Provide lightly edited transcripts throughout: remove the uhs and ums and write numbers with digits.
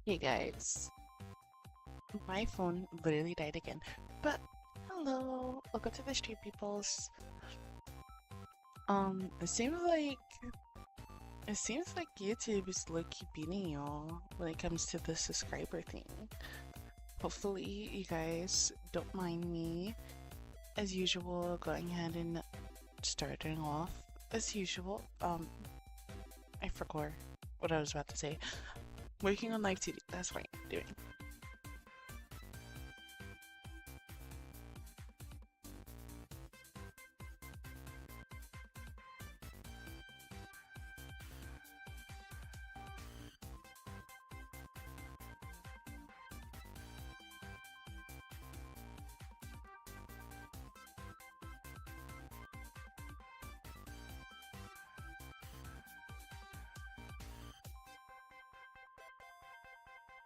Hey guys, my phone literally died again. But hello, welcome to the street, peoples. It seems like YouTube is low-key beating y'all when it comes to the subscriber thing. Hopefully, you guys don't mind me, as usual, going ahead and starting off as usual. I forgot what I was about to say. Working on live TV. That's what I'm doing.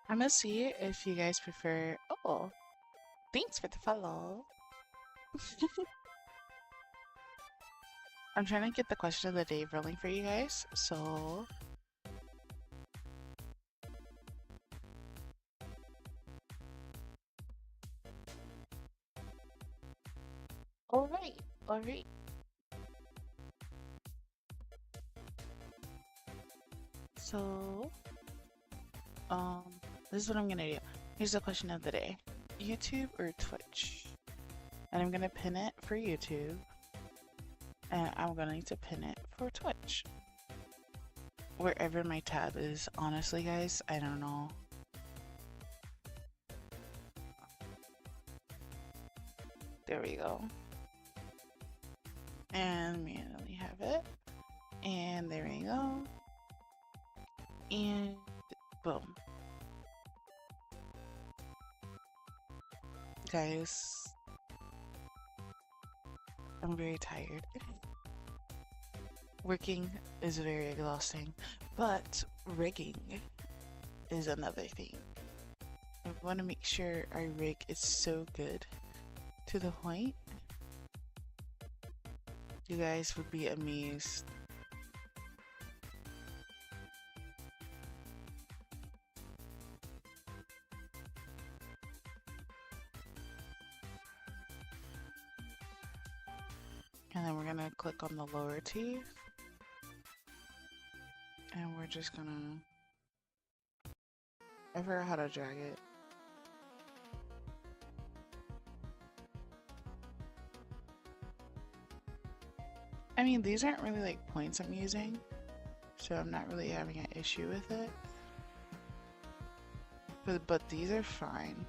I'm gonna see if you guys prefer. Oh, thanks for the follow. I'm trying to get the question of the day rolling for you guys, so alright, alright. So, this is what I'm gonna do. Here's the question of the day. YouTube or Twitch? And I'm gonna pin it for YouTube. And I'm going to pin it for Twitch. Wherever my tab is, honestly guys, I don't know. There we go. And manually have it. And there we go. And boom. Guys, I'm very tired. Working is very exhausting, but rigging is another thing. I want to make sure our rig is so good to the point you guys would be amazed. And then we're gonna click on the lower teeth. And we're just gonna... I forgot how to drag it. I mean, these aren't really like points I'm using, so I'm not really having an issue with it. But these are fine.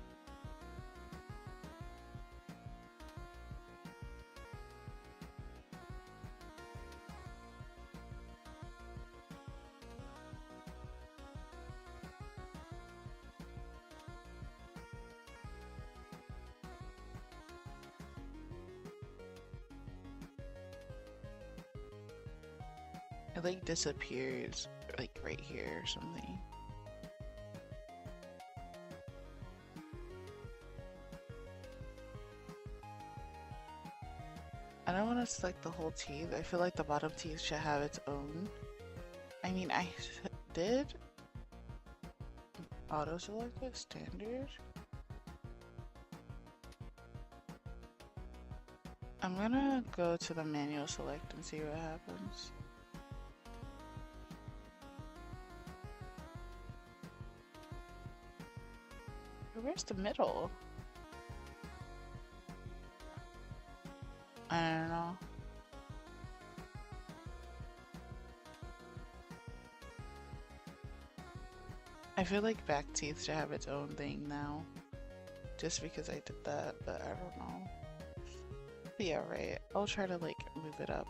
It like disappears like right here or something. I don't want to select the whole teeth. I feel like the bottom teeth should have its own. I mean, I did auto select as standard. I'm gonna go to the manual select and see what happens. Where's the middle? I don't know. I I feel like back teeth should have its own thing now. Just because I did that, but I don't know. But yeah, right. I'll try to like move it up.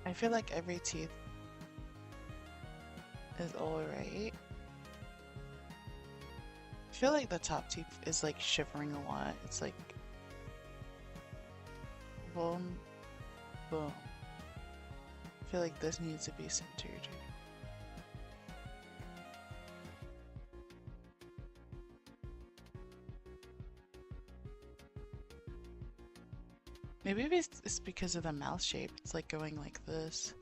I feel like every teeth is alright. I feel like the top teeth is like shivering a lot. It's like boom, boom. I feel like this needs to be centered. Maybe it's because of the mouth shape. It's like going like this.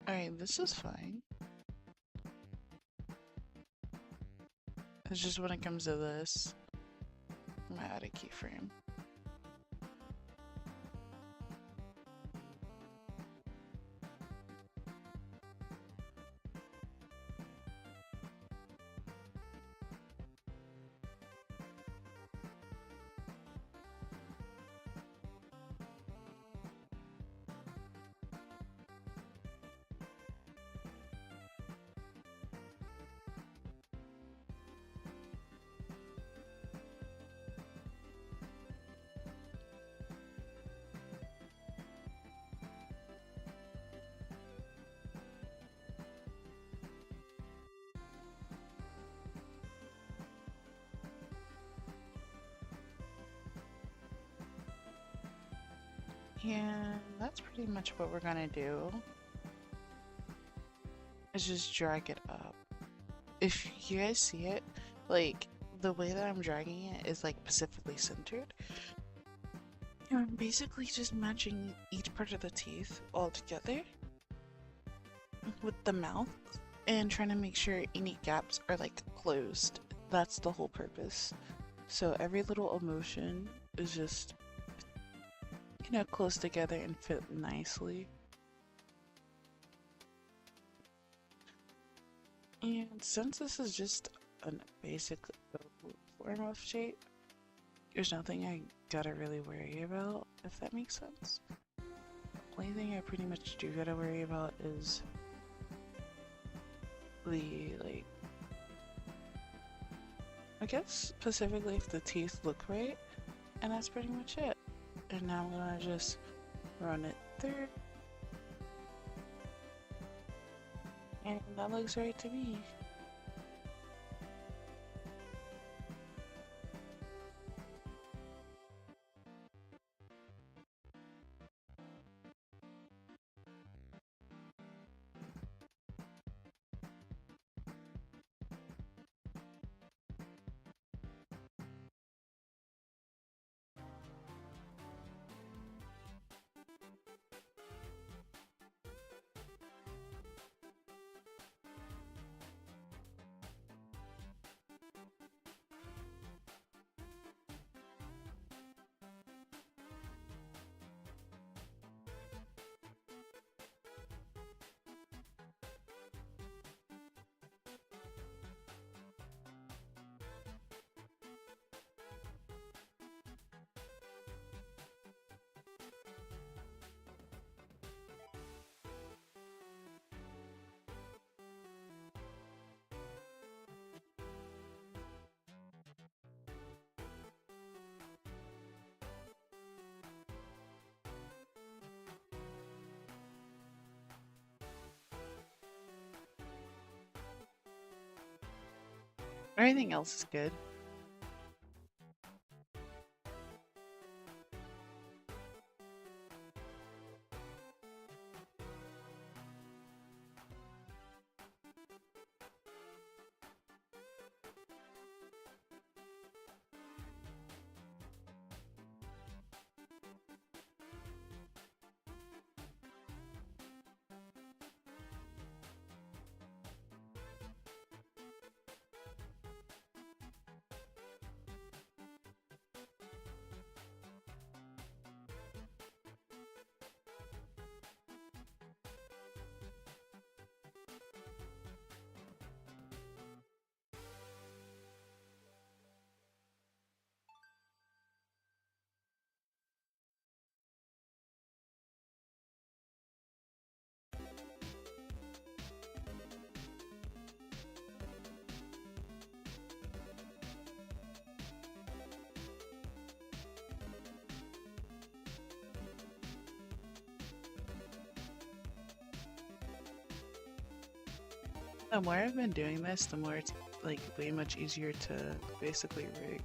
Alright, this is fine. It's just when it comes to this, I'm gonna add a keyframe. And that's pretty much what we're gonna do. Is just drag it up. If you guys see it, like the way that I'm dragging it is like specifically centered. And I'm basically just matching each part of the teeth all together with the mouth and trying to make sure any gaps are like closed. That's the whole purpose. So every little emotion is just, you know, close together and fit nicely. And since this is just a basic form of shape, there's nothing I gotta really worry about, if that makes sense. The only thing I pretty much do gotta worry about is the, like, I guess specifically if the teeth look right, and that's pretty much it. And now I'm gonna just run it through. And that looks right to me. Everything else is good. The more I've been doing this, the more it's like way much easier to basically rig.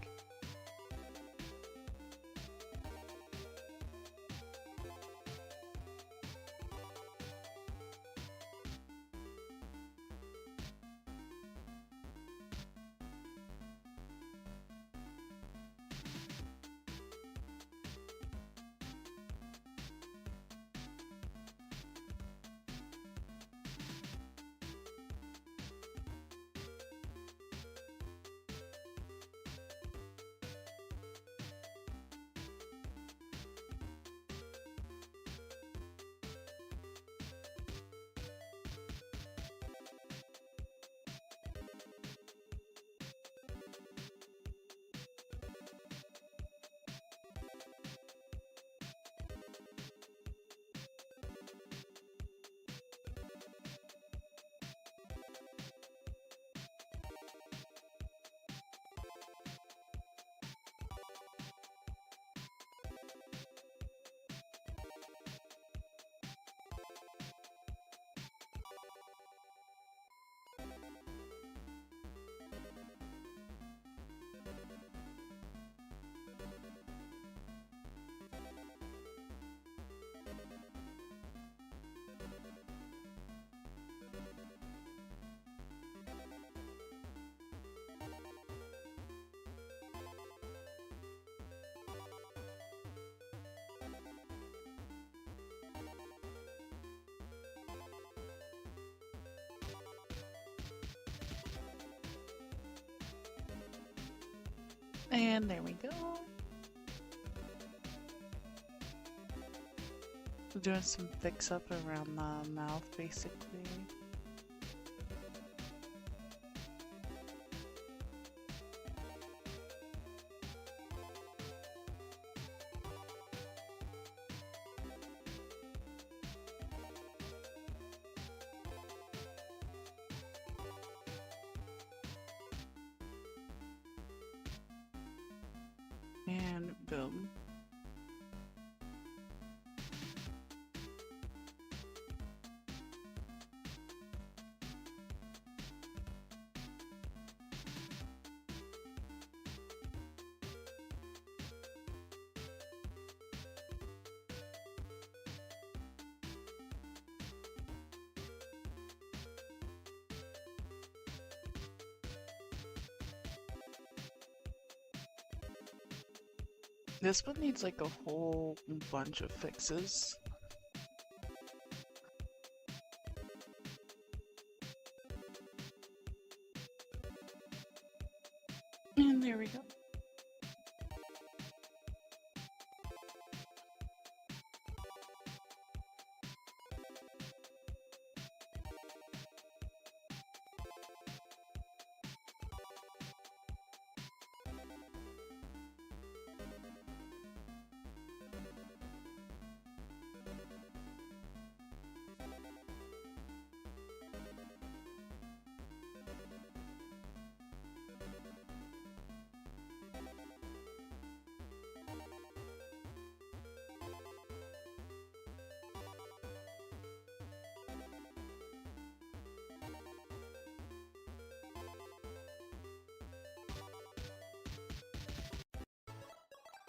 And there we go. Doing some fix up around the mouth basically. And boom. This one needs like a whole bunch of fixes. And there we go.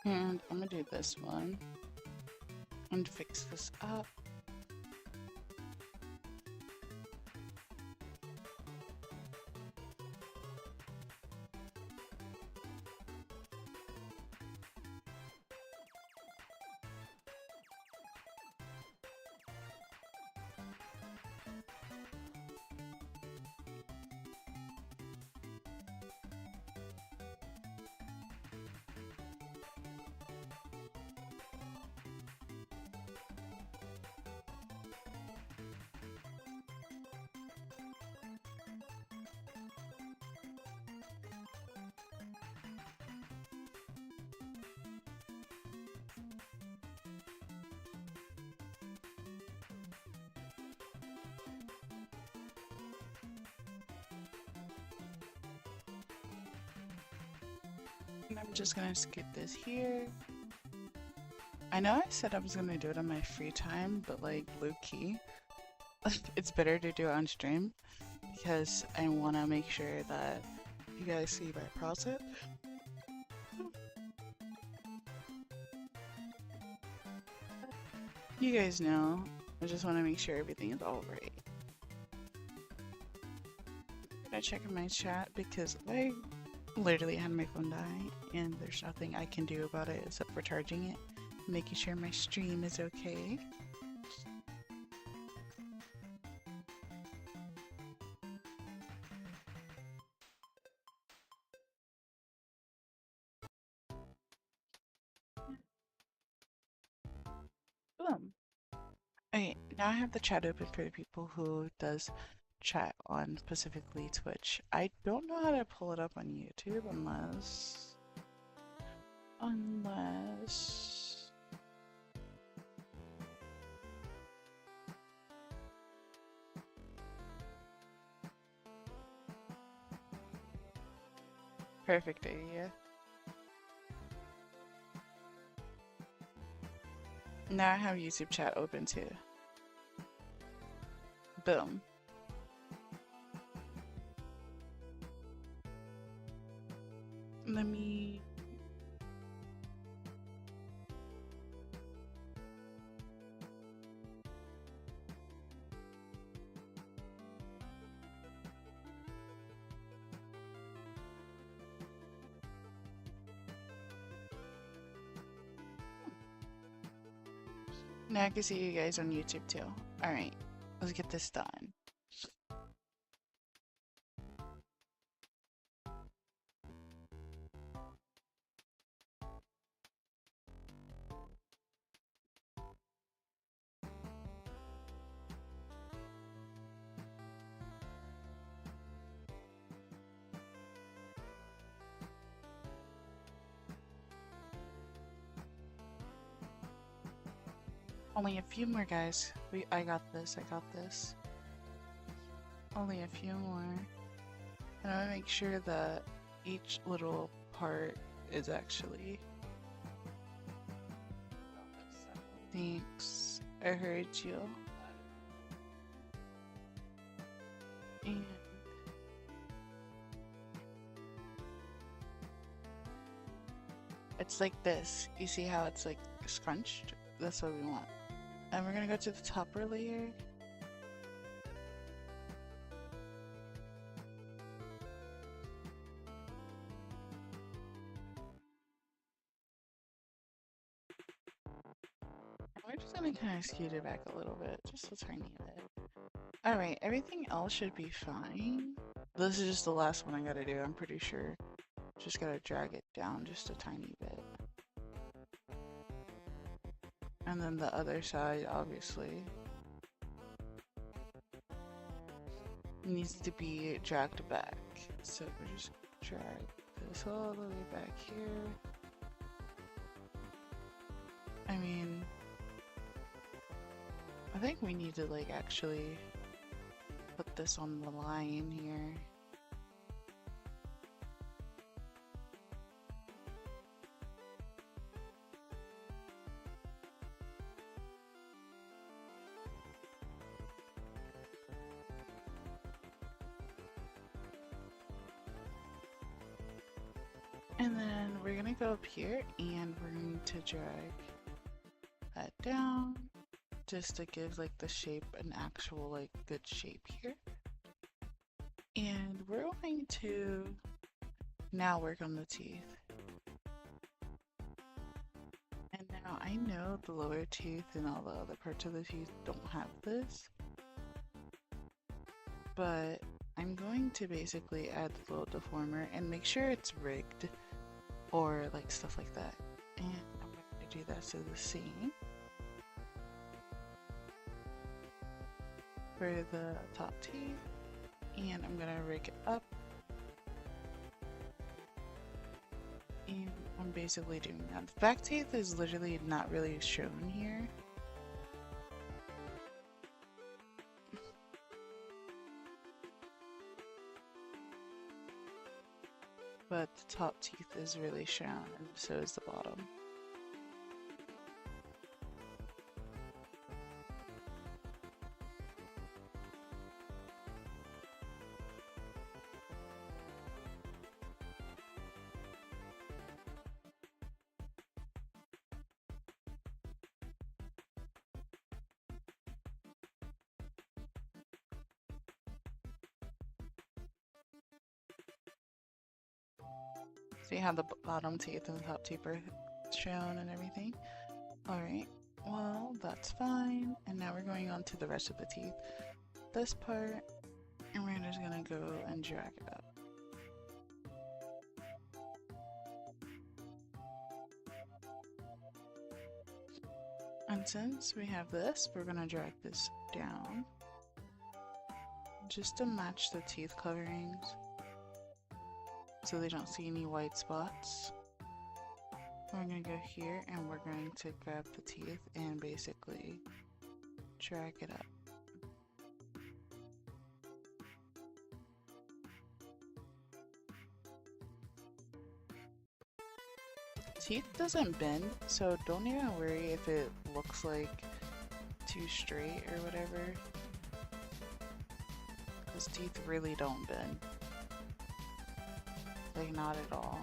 And I'm gonna do this one and fix this up. And I'm just gonna skip this here. I know I said I was gonna do it on my free time, but like low key, it's better to do it on stream because I want to make sure that you guys see my process. You guys know, I just want to make sure everything is all right. I'm gonna check in my chat because I literally had my phone die and there's nothing I can do about it except for charging it, making sure my stream is okay. Boom. Okay, now I have the chat open for the people who does chat on specifically Twitch. I don't know how to pull it up on YouTube unless perfect idea. Now I have YouTube chat open too. Boom. Let me... Now I can see you guys on YouTube too. Alright, let's get this done. Only a few more, guys. I got this, I got this. Only a few more. And I want to make sure that each little part is actually... Thanks. I heard you. And... it's like this. You see how it's like scrunched? That's what we want. And we're gonna go to the topper layer. We're just gonna kind of scoot it back a little bit, just a tiny bit. Alright, everything else should be fine. This is just the last one I gotta do, I'm pretty sure. Just gotta drag it down just a tiny bit. And then the other side, obviously, needs to be dragged back. So we're just drag this all the way back here. I mean, I think we need to like actually put this on the line here. And then we're gonna go up here and we're going to drag that down just to give like the shape an actual like good shape here. And we're going to now work on the teeth. And now I know the lower teeth and all the other parts of the teeth don't have this, but I'm going to basically add the little deformer and make sure it's rigged or like stuff like that. And I'm going to do that to the same for the top teeth, and I'm gonna rig it up. And I'm basically doing that. The back teeth is literally not really shown here. But the top teeth is really shown, and so is the bottom. See how the bottom teeth and the top teeth are shown and everything? Alright, well, that's fine. And now we're going on to the rest of the teeth. This part, and we're just gonna go and drag it up. And since we have this, we're gonna drag this down just to match the teeth coverings so they don't see any white spots. We're gonna go here and we're going to grab the teeth and basically drag it up. Teeth doesn't bend, so don't even worry if it looks like too straight or whatever, because teeth really don't bend. Like, not at all.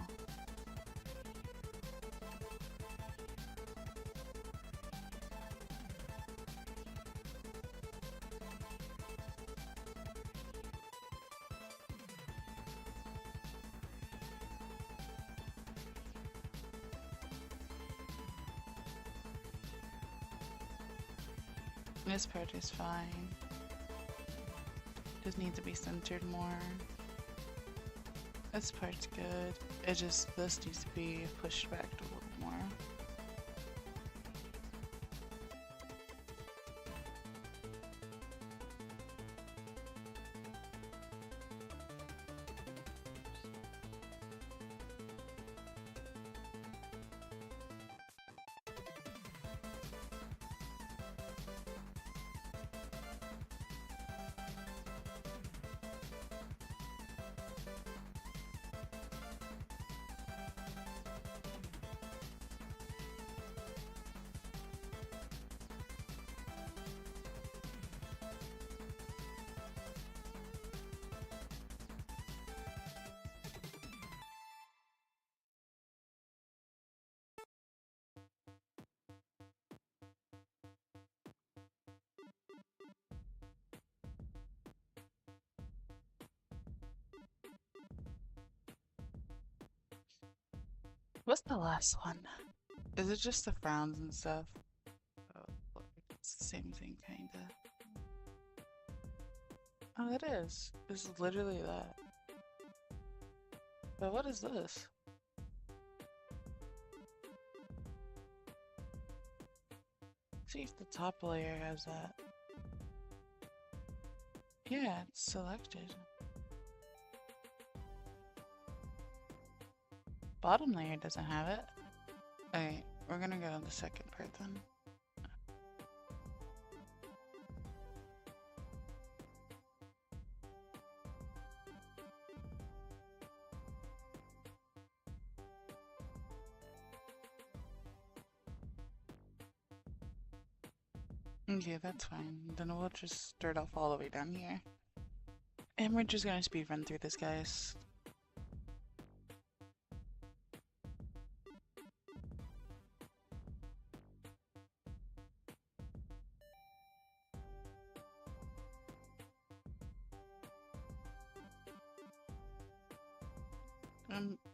This part is fine. Just needs to be centered more. This part's good. This needs to be pushed back a little more. What's the last one? Is it just the frowns and stuff? Oh, it's the same thing, kinda. Oh, it is. It's literally that. But what is this? See if the top layer has that. Yeah, it's selected. Bottom layer doesn't have it. Okay, we're gonna go to the second part then. Okay, that's fine. Then we'll just start off all the way down here. And we're just gonna speed run through this, guys.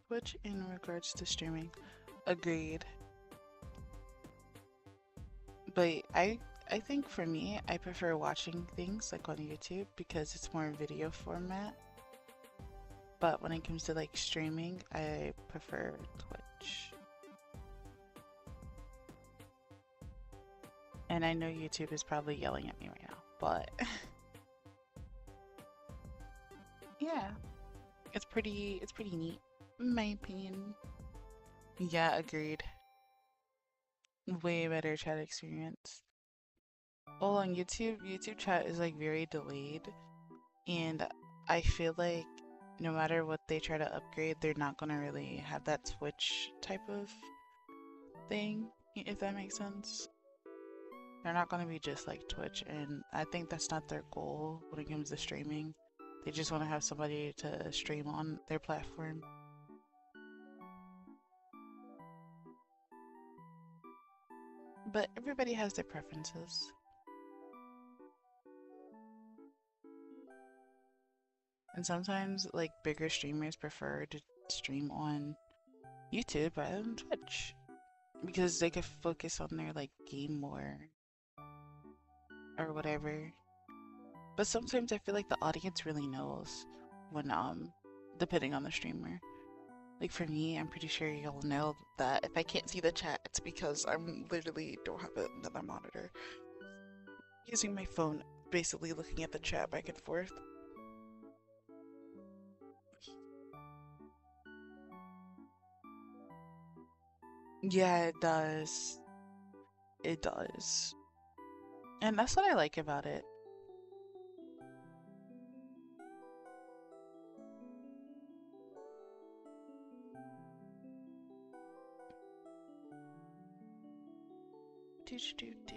Which in regards to streaming, agreed. But I think for me, I prefer watching things like on YouTube because it's more video format. But when it comes to like streaming, I prefer Twitch. And I know YouTube is probably yelling at me right now, but yeah, it's pretty neat, in my opinion. Yeah, agreed. Way better chat experience. Well, on YouTube chat is like very delayed, and I feel like no matter what they try to upgrade, they're not gonna really have that Twitch type of thing, if that makes sense. They're not gonna be just like Twitch, and I think that's not their goal when it comes to streaming. They just want to have somebody to stream on their platform. But everybody has their preferences. And sometimes, like, bigger streamers prefer to stream on YouTube rather than Twitch. Because they could focus on their, like, game more. Or whatever. But sometimes I feel like the audience really knows when, depending on the streamer. Like for me, I'm pretty sure you'll know that if I can't see the chat, it's because I'm literally don't have another monitor. Using my phone, basically looking at the chat back and forth. Yeah, it does. It does. And that's what I like about it. Do do do.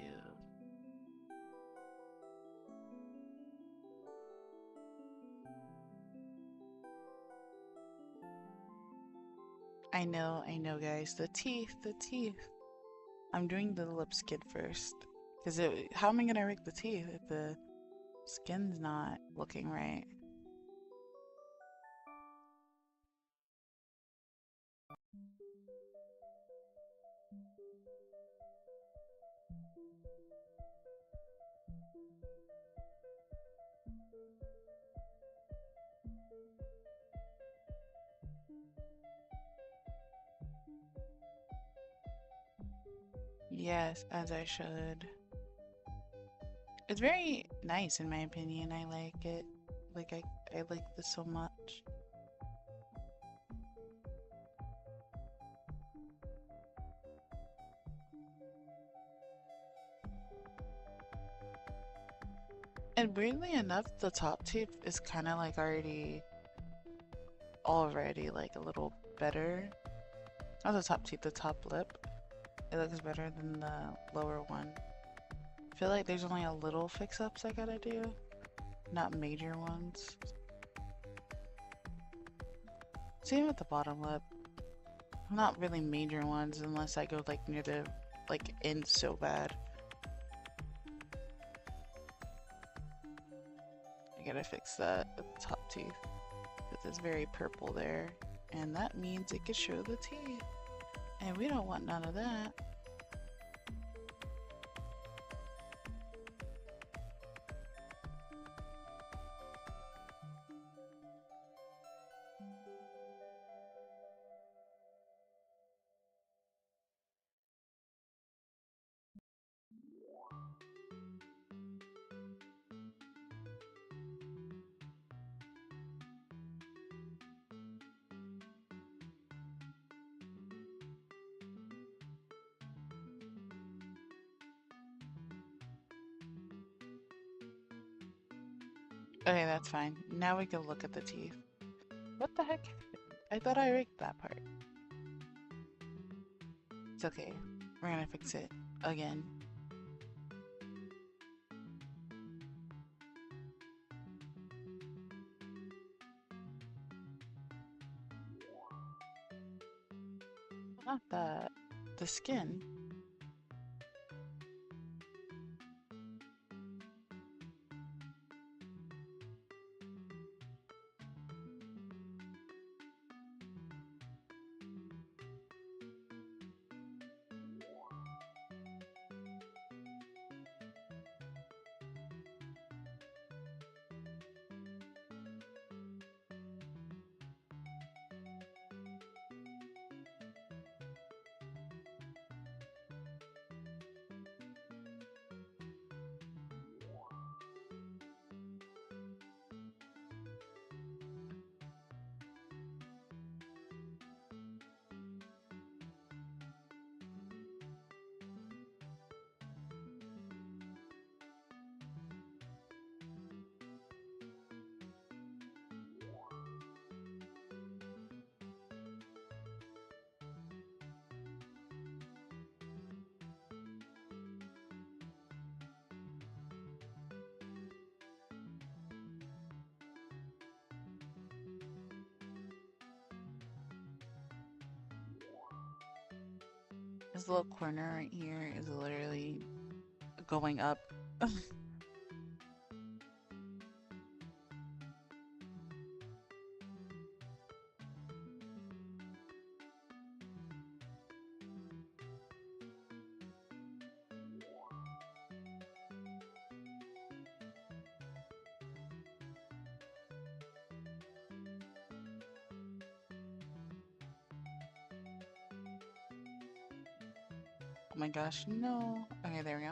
I know, guys. The teeth, the teeth. I'm doing the lip skin first. Because how am I gonna rig the teeth if the skin's not looking right? Yes, as I should. It's very nice in my opinion. I like it. Like I like this so much. And weirdly enough, the top tooth is kind of like already like a little better. Not the top tooth, the top lip. It looks better than the lower one. I feel like there's only a little fix-ups I gotta do, not major ones. Same with the bottom lip. Not really major ones unless I go like near the end so bad. I gotta fix that with the top teeth. Because it's very purple there. And that means it could show the teeth. And we don't want none of that. Okay, that's fine. Now we can look at the teeth. What the heck? I thought I rigged that part. It's okay. We're gonna fix it again. Not that. The skin. This little corner right here is literally going up. Oh my gosh, no. Okay, there we go.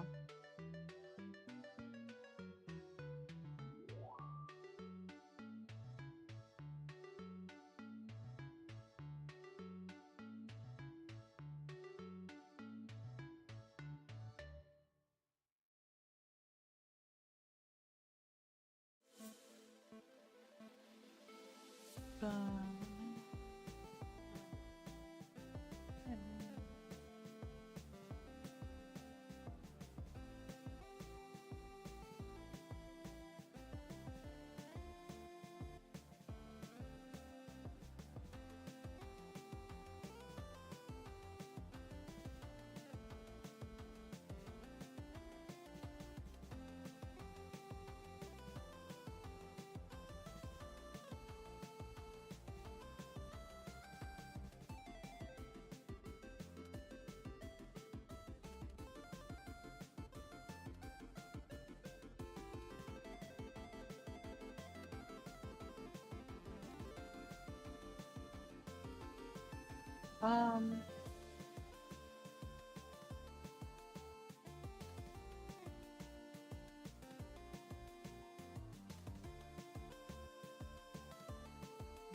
Um,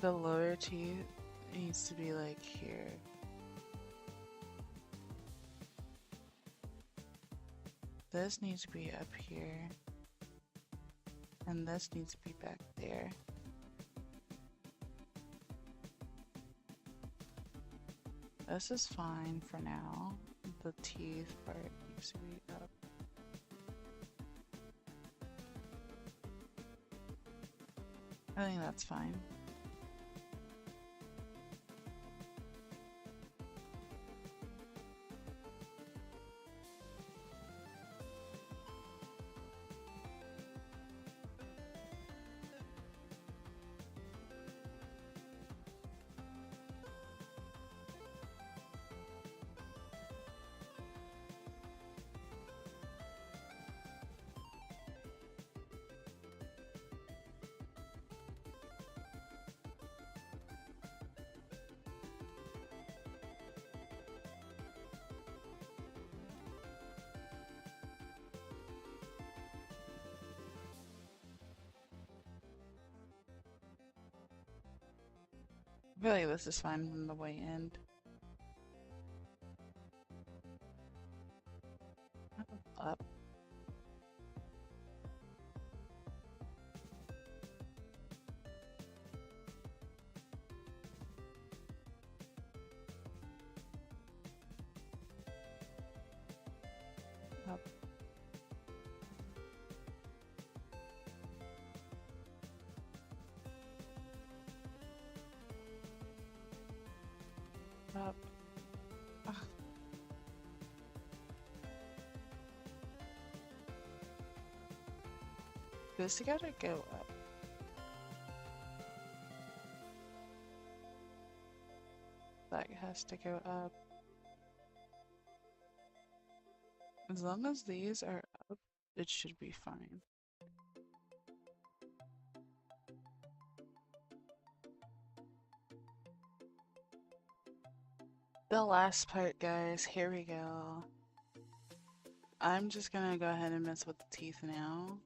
the lower teeth needs to be like here. This needs to be up here. And this needs to be back there. This is fine for now. The teeth part needs to be up. I think that's fine. I feel like this is fine from the way end. Up. Up. Up. Ugh. This gotta go up. That has to go up. As long as these are up, it should be fine. The last part, guys, here we go. I'm just gonna go ahead and mess with the teeth now,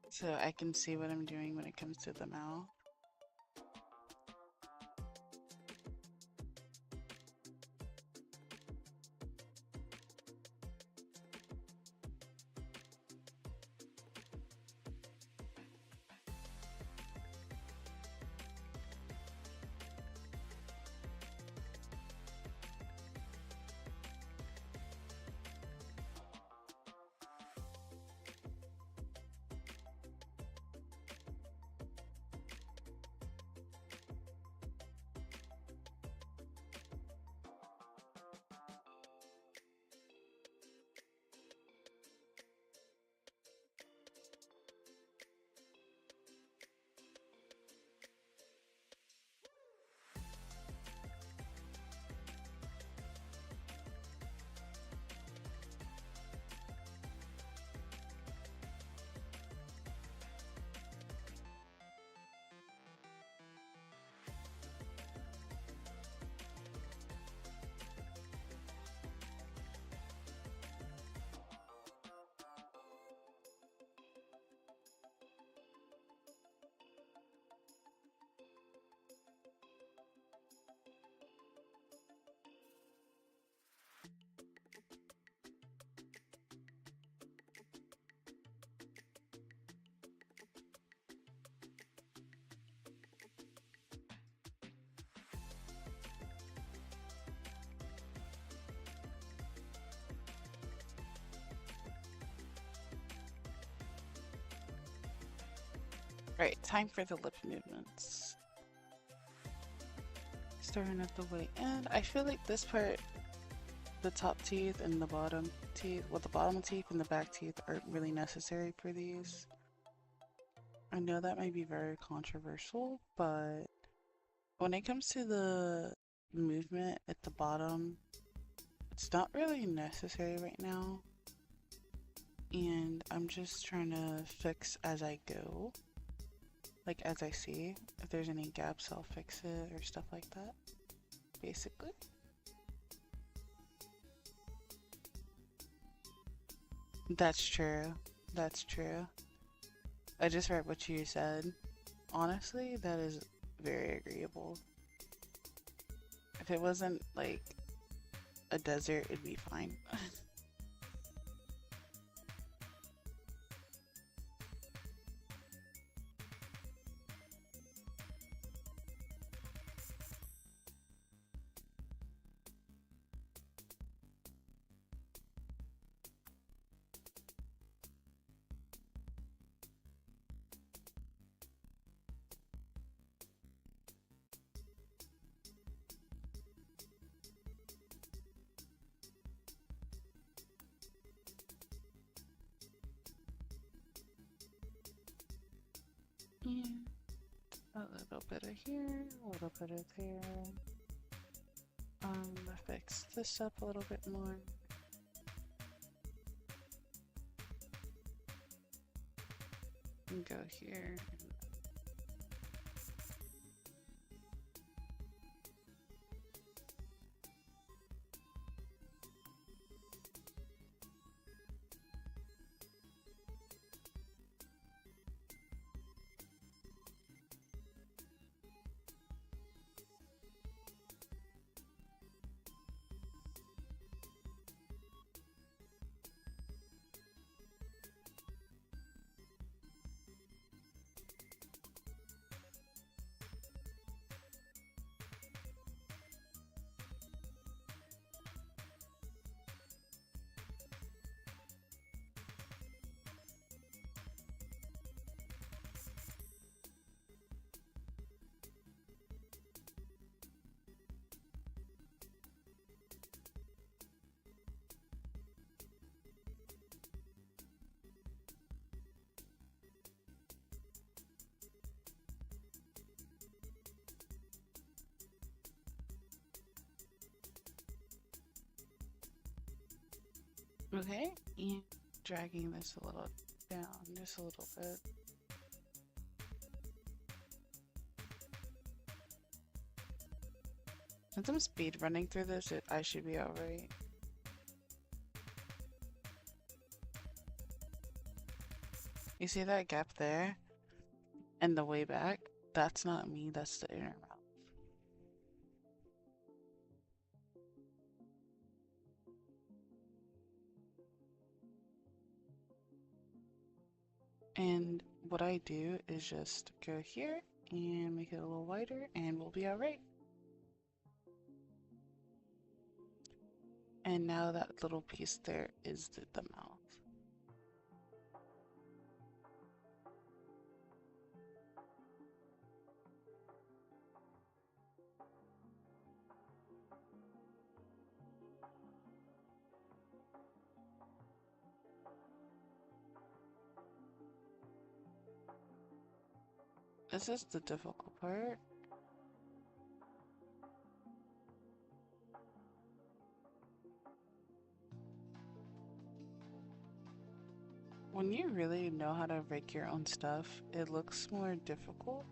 so I can see what I'm doing when it comes to the mouth. Right, time for the lip movements. Starting at the way end. I feel like this part, the top teeth and the bottom teeth, well, the bottom teeth and the back teeth aren't really necessary for these. I know that might be very controversial, but when it comes to the movement at the bottom, it's not really necessary right now. And I'm just trying to fix as I go. Like as I see, if there's any gaps, I'll fix it or stuff like that, basically. That's true. That's true. I just read what you said. Honestly, that is very agreeable. If it wasn't like a desert, it'd be fine. Yeah. A little bit of here, a little bit of there. Fix this up a little bit more. And go here. Okay, and dragging this a little down, just a little bit. Since I'm speed running through this, I should be alright. You see that gap there? And the way back? That's not me, that's the inner mouth. And what I do is just go here and make it a little wider and we'll be alright. And now that little piece there is the mouth. This is the difficult part. When you really know how to rig your own stuff, it looks more difficult,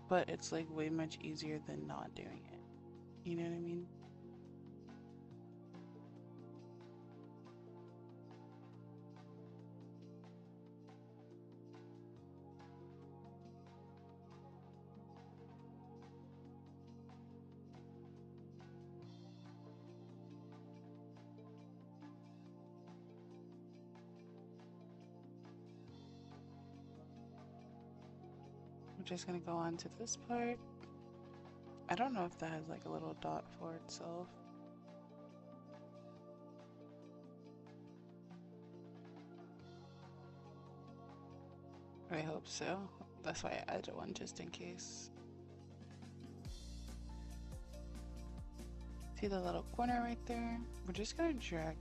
but it's like way much easier than not doing it. You know what I mean? I'm just gonna go on to this part. I don't know if that has like a little dot for itself. I hope so. That's why I added one just in case. See the little corner right there? We're just gonna drag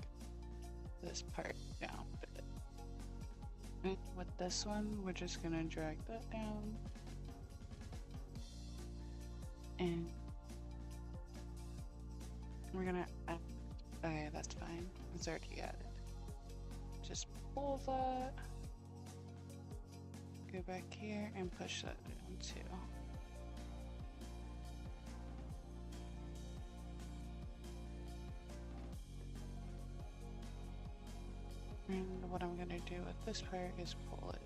this part down. And with this one, we're just gonna drag that down. And we're gonna add, okay, that's fine. It's already added. Just pull that. Go back here and push that down too. And what I'm gonna do with this part is pull it.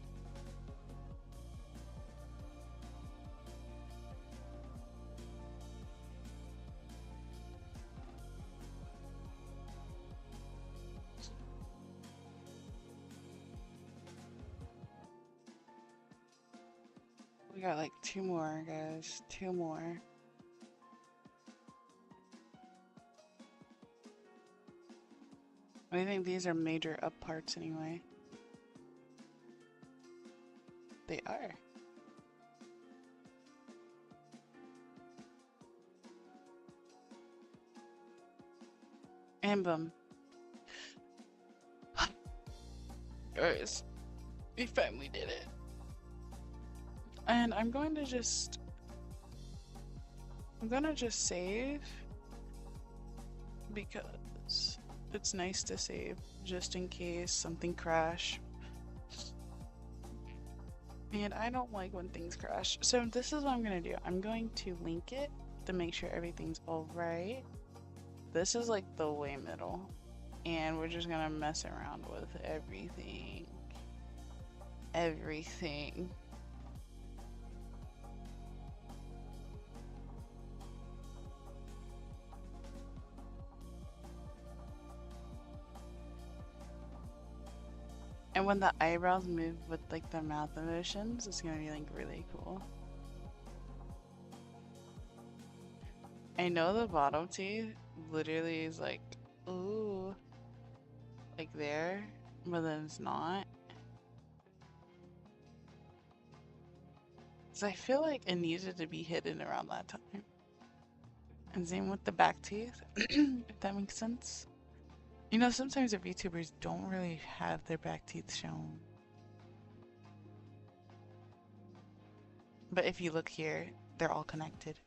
We got like 2 more, guys. 2 more. I think these are major up parts anyway. They are. And boom. Guys, we finally did it. And I'm gonna just save because it's nice to save just in case something crash. And I don't like when things crash. So this is what I'm gonna do. I'm going to link it to make sure everything's all right. This is like the way middle. And we're just gonna mess around with everything. Everything. And when the eyebrows move with like the mouth motions, it's gonna be like really cool. I know the bottom teeth literally is like, ooh, like there, but then it's not. So I feel like it needed to be hidden around that time. And same with the back teeth, if that makes sense. You know, sometimes the VTubers don't really have their back teeth shown. But if you look here, they're all connected.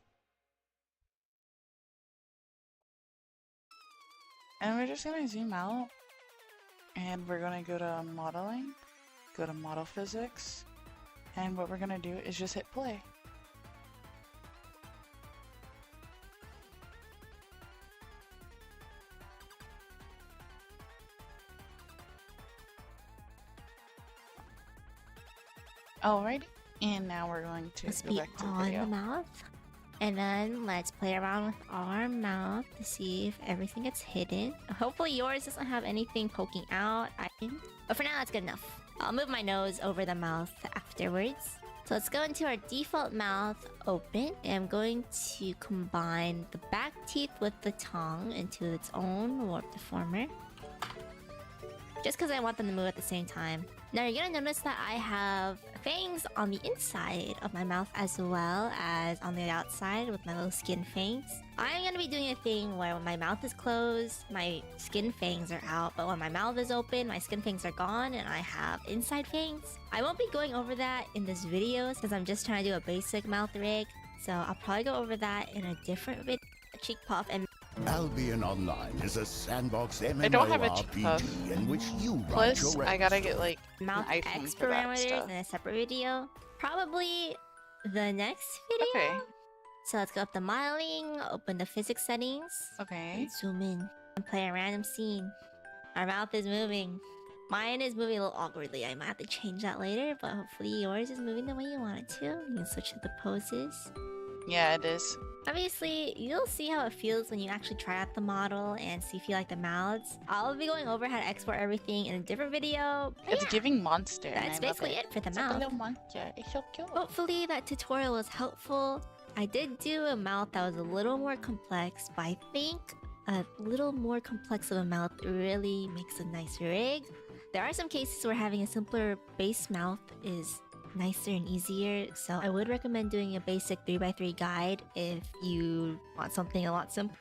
And we're just gonna zoom out. And we're gonna go to modeling, go to model physics. And what we're gonna do is just hit play. Alright, and now we're going to Let's go be back to on video. the mouth. And then let's play around with our mouth to see if everything gets hidden. Hopefully yours doesn't have anything poking out. But for now, that's good enough. I'll move my nose over the mouth afterwards. So let's go into our default mouth open. And I'm going to combine the back teeth with the tongue into its own warp deformer. Just because I want them to move at the same time. Now you're gonna notice that I have fangs on the inside of my mouth as well as on the outside with my little skin fangs. I'm gonna be doing a thing where when my mouth is closed, my skin fangs are out, but when my mouth is open, my skin fangs are gone and I have inside fangs. I won't be going over that in this video since I'm just trying to do a basic mouth rig. So I'll probably go over that in a different video. Cheek puff and Albion Online is a sandbox I don't have a cheek puff. MMORPG in which you write Plus, your I gotta get like mouth an iPhone X for that parameters stuff. in a separate video. Probably the next video. Okay. So let's go up to modeling, open the physics settings, Okay. and zoom in and play a random scene. Our mouth is moving. Mine is moving a little awkwardly. I might have to change that later, but hopefully yours is moving the way you want it to. You can switch to the poses. Yeah, it is. Obviously, you'll see how it feels when you actually try out the model and see if you like the mouths. I'll be going over how to export everything in a different video. But It's yeah, giving monster. and that's I love basically it for the It's like a mouth. little monster. It's so cute. Hopefully that tutorial was helpful. I did do a mouth that was a little more complex, but I think a little more complex of a mouth really makes a nice rig. There are some cases where having a simpler base mouth is nicer and easier. So I would recommend doing a basic 3x3 guide if you want something a lot simpler.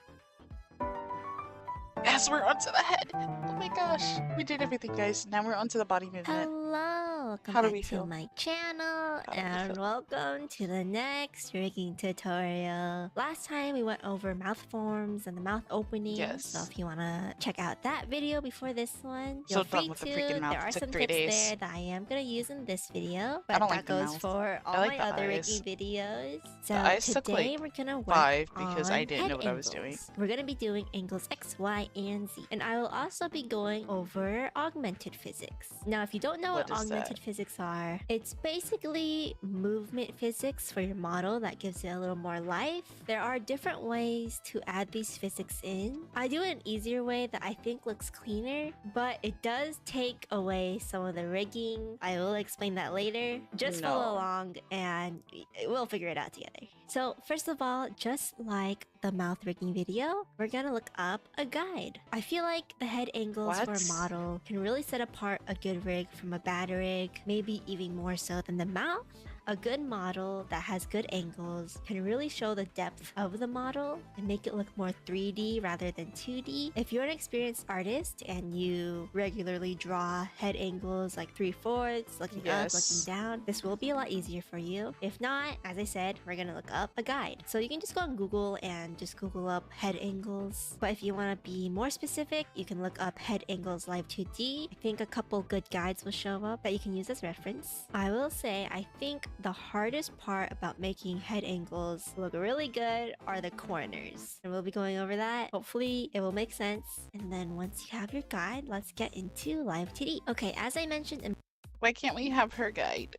Yes, we're onto the head. Oh my gosh. We did everything, guys. Now we're onto the body movement. Hello, welcome How do back we to feel? my channel, How do we and feel? welcome to the next rigging tutorial. Last time we went over mouth forms and the mouth opening, Yes. so if you want to check out that video before this one, So feel done free with to. the freaking mouth. There are It took some 3 tips days. there that I am going to use in this video, I but don't that like the goes mouth. for all I like my the other eyes. rigging videos. So The eyes took, today like, we're going to work 5 because on I didn't know head what I was doing. angles. We're going to be doing angles X, Y, and Z, and I will also be going over augmented physics. Now, if you don't know what What is augmented that? physics are, it's basically movement physics for your model that gives it a little more life. There are different ways to add these physics in. I do an easier way that I think looks cleaner, but it does take away some of the rigging. I will explain that later. Just follow No. along and we'll figure it out together. So first of all, just like the mouth rigging video, we're gonna look up a guide. I feel like the head angles for a What? model can really set apart a good rig from a bad rig, maybe even more so than the mouth. A good model that has good angles can really show the depth of the model and make it look more 3D rather than 2D. If you're an experienced artist and you regularly draw head angles like 3/4, looking up, looking Yes. down, this will be a lot easier for you. If not, as I said, we're gonna look up a guide. So you can just go on Google and just Google up head angles. But if you want to be more specific, you can look up head angles live 2D. I think a couple good guides will show up that you can use as reference. I will say, I think the hardest part about making head angles look really good are the corners. And we'll be going over that. Hopefully it will make sense. And then once you have your guide, let's get into live 2D. Okay, as I mentioned in Why can't we have her guide?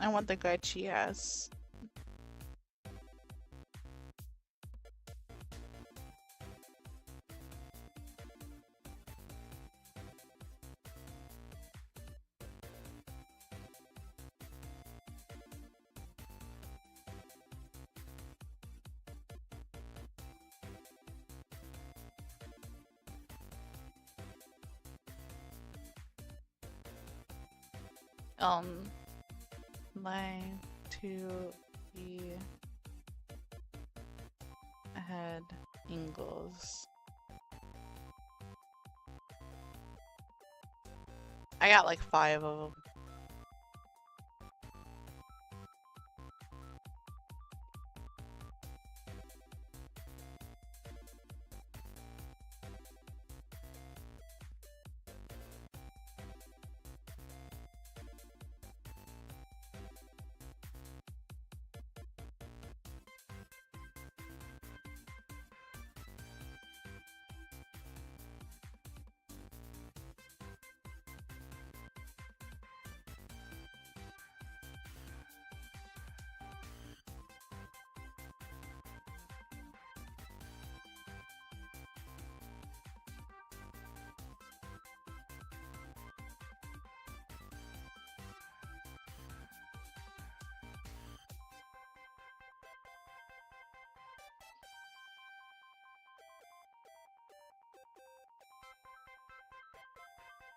I want the guide she has. Line to the head angles. I got like 5 of them.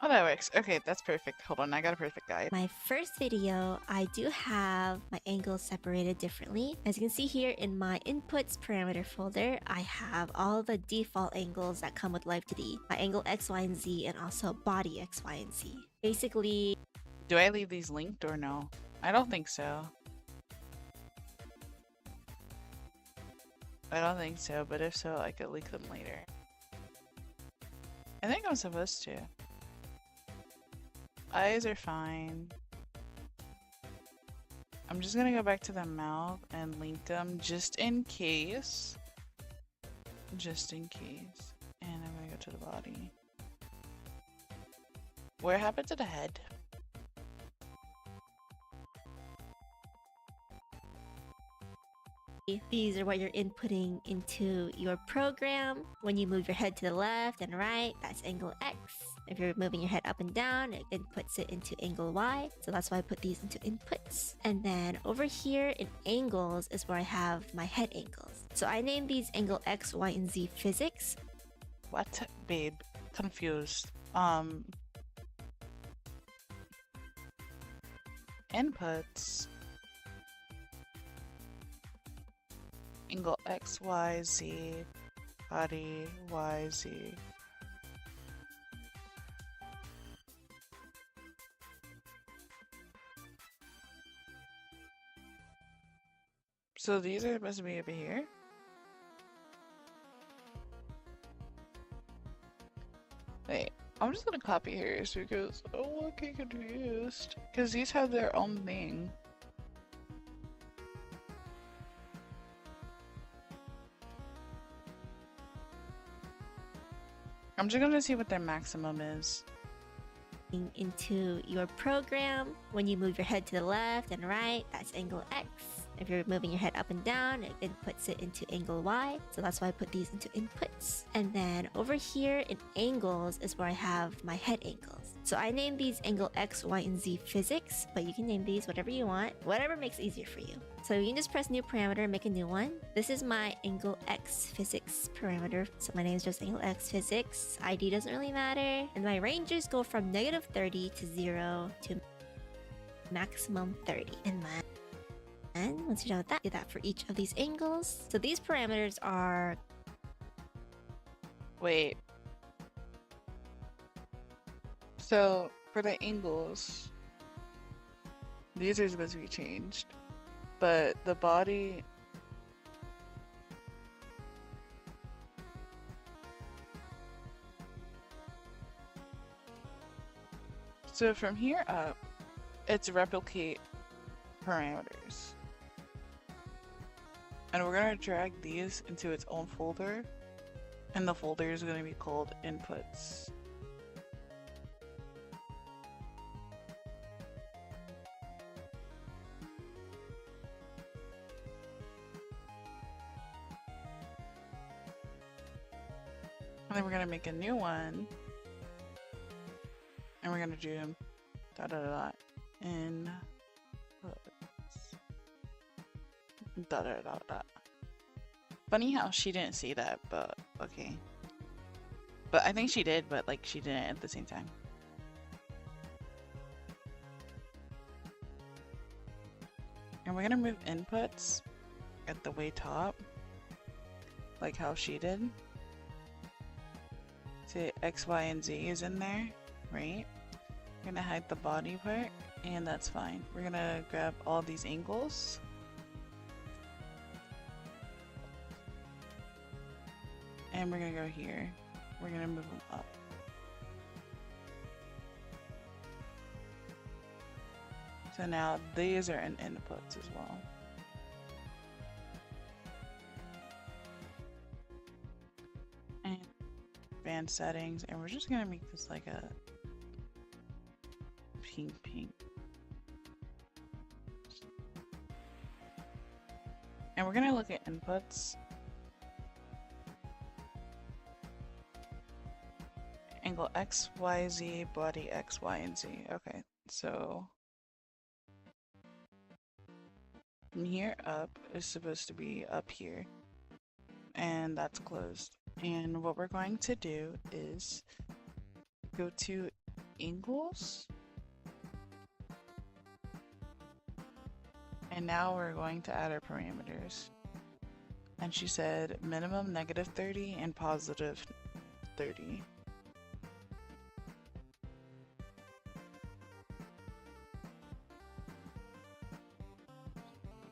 Oh, that works. Okay, that's perfect. Hold on, I got a perfect guide. my first video, I do have my angles separated differently. As you can see here in my inputs parameter folder, I have all the default angles that come with Live 2D. My angle X, Y, and Z, and also body X, Y, and Z. Basically, Do I leave these linked or no? I don't think so. I don't think so, but if so, I could link them later. I think I'm supposed to. Eyes are fine. I'm just gonna go back to the mouth and link them just in case. Just in case. And I'm gonna go to the body. What happened to the head? these are what you're inputting into your program. When you move your head to the left and right, that's angle X. If you're moving your head up and down, it inputs it into angle Y. So that's why I put these into inputs. And then over here in angles is where I have my head angles. So I named these angle X, Y, and Z physics. What? Babe. Confused. inputs, angle X, Y, Z, body, Y, Z. So these are supposed to be over here? Wait, I'm just gonna copy hers because I'm looking confused. Because these have their own thing. I'm just gonna see what their maximum is. Into your program, when you move your head to the left and right, that's angle X. If you're moving your head up and down, it inputs it into angle Y. So that's why I put these into inputs. And then over here in angles is where I have my head angles. So I named these angle X, Y, and Z physics, but you can name these whatever you want, whatever makes it easier for you. So you can just press new parameter, make a new one. This is my angle X physics parameter. So my name is just angle X physics. ID doesn't really matter. And my ranges go from -30 to 0 to maximum 30. And once you're done with that, do that for each of these angles. So these parameters are... Wait. So for the angles, these are supposed to be changed. But the body... So from here up, it's replicate parameters. And we're gonna drag these into its own folder. And the folder is gonna be called inputs. And then we're gonna make a new one. And we're gonna do inputs. Funny how she didn't see that, but okay. But I think she did, but like she didn't at the same time. And we're gonna move inputs at the way top, like how she did. Say X, Y, and Z is in there, right? We're gonna hide the body part, and that's fine. We're gonna grab all these angles. And we're gonna go here. We're gonna move them up. So now these are in inputs as well. And advanced settings, and we're just gonna make this like a pink. And we're gonna look at inputs. Angle X, Y, Z, body X, Y, and Z. Okay, so from here up is supposed to be up here, and that's closed. And what we're going to do is go to angles, and now we're going to add our parameters. And she said minimum -30 and positive 30.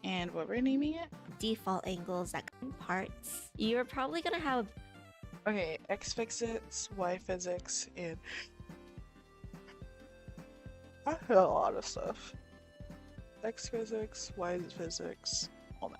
And what we're naming it? default angles that come in parts. You're probably gonna have... Okay, X physics, Y physics, and I had a lot of stuff. X physics, Y physics, all that.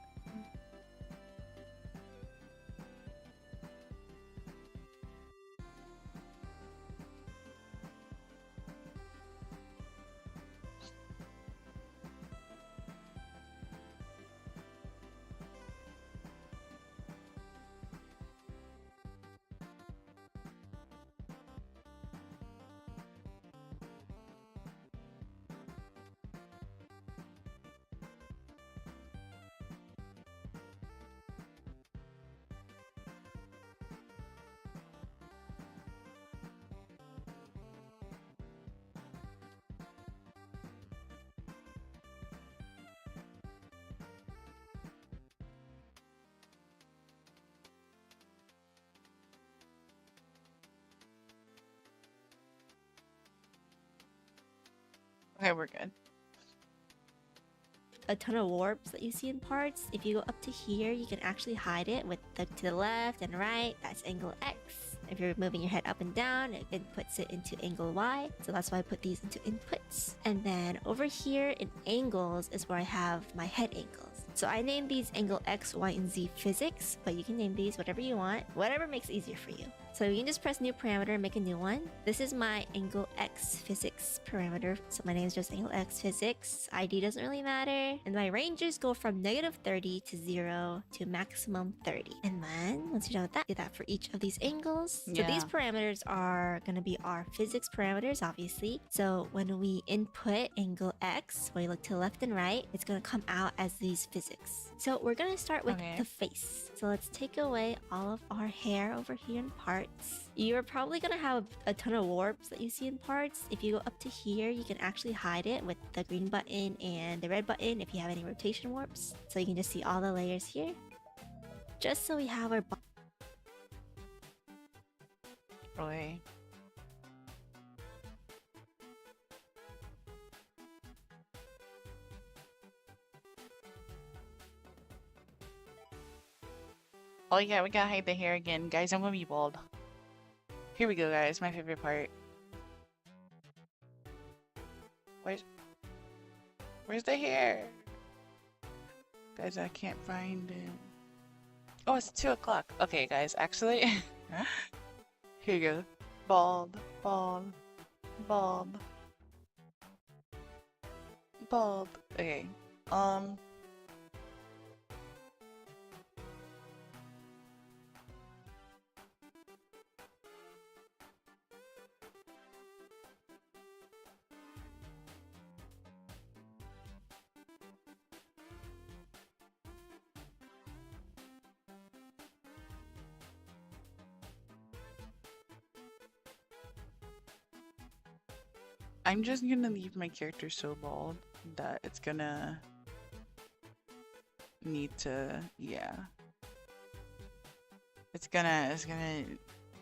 Okay, we're good. A ton of warps that you see in parts. If you go up to here, you can actually hide it with to the left and right. That's angle X. If you're moving your head up and down, it inputs it into angle Y. So that's why I put these into inputs. And then over here in angles is where I have my head angles. So I named these angle X, Y, and Z physics, but you can name these whatever you want, whatever makes easier for you. So you can just press new parameter and make a new one. This is my angle X physics parameter. So my name is just angle X physics. ID doesn't really matter. And my ranges go from -30 to 0 to maximum 30. And then once you're done with that, do that for each of these angles. So these parameters are going to be our physics parameters, obviously. So when we input angle X, when you look to the left and right, it's going to come out as these physics. So we're going to start with the face. So let's take away all of our hair over here in parts. You're probably going to have a ton of warps that you see in parts. If you go up to here, you can actually hide it with the green button and the red button if you have any rotation warps. So you can just see all the layers here. Just so we have our... Really? Oh yeah, we gotta hide the hair again. Guys, I'm gonna be bald. Here we go, guys. My favorite part. Where's the hair? Guys, I can't find it. Oh, it's 2 o'clock. Okay, guys, actually. Here you go. Bald, bald, bald. Bald. Okay. I'm just gonna leave my character so bald that it's gonna need to, yeah. It's gonna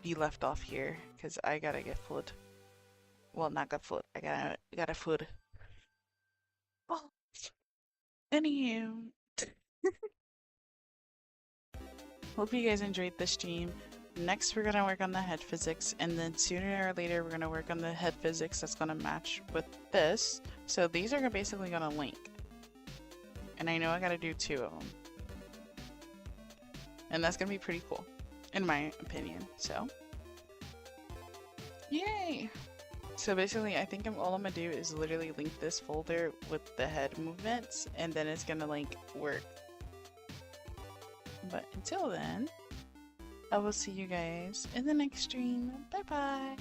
be left off here because I gotta get food. Well, not get food. I gotta food. Oh, anywho. Hope you guys enjoyed the stream. Next, we're gonna work on the head physics, and then sooner or later, we're gonna work on the head physics that's gonna match with this. So these are basically gonna link. And I know I gotta do 2 of them. And that's gonna be pretty cool, in my opinion, so. Yay! So basically, I think all I'm gonna do is literally link this folder with the head movements, and then it's gonna like work. But until then, I will see you guys in the next stream. Bye bye!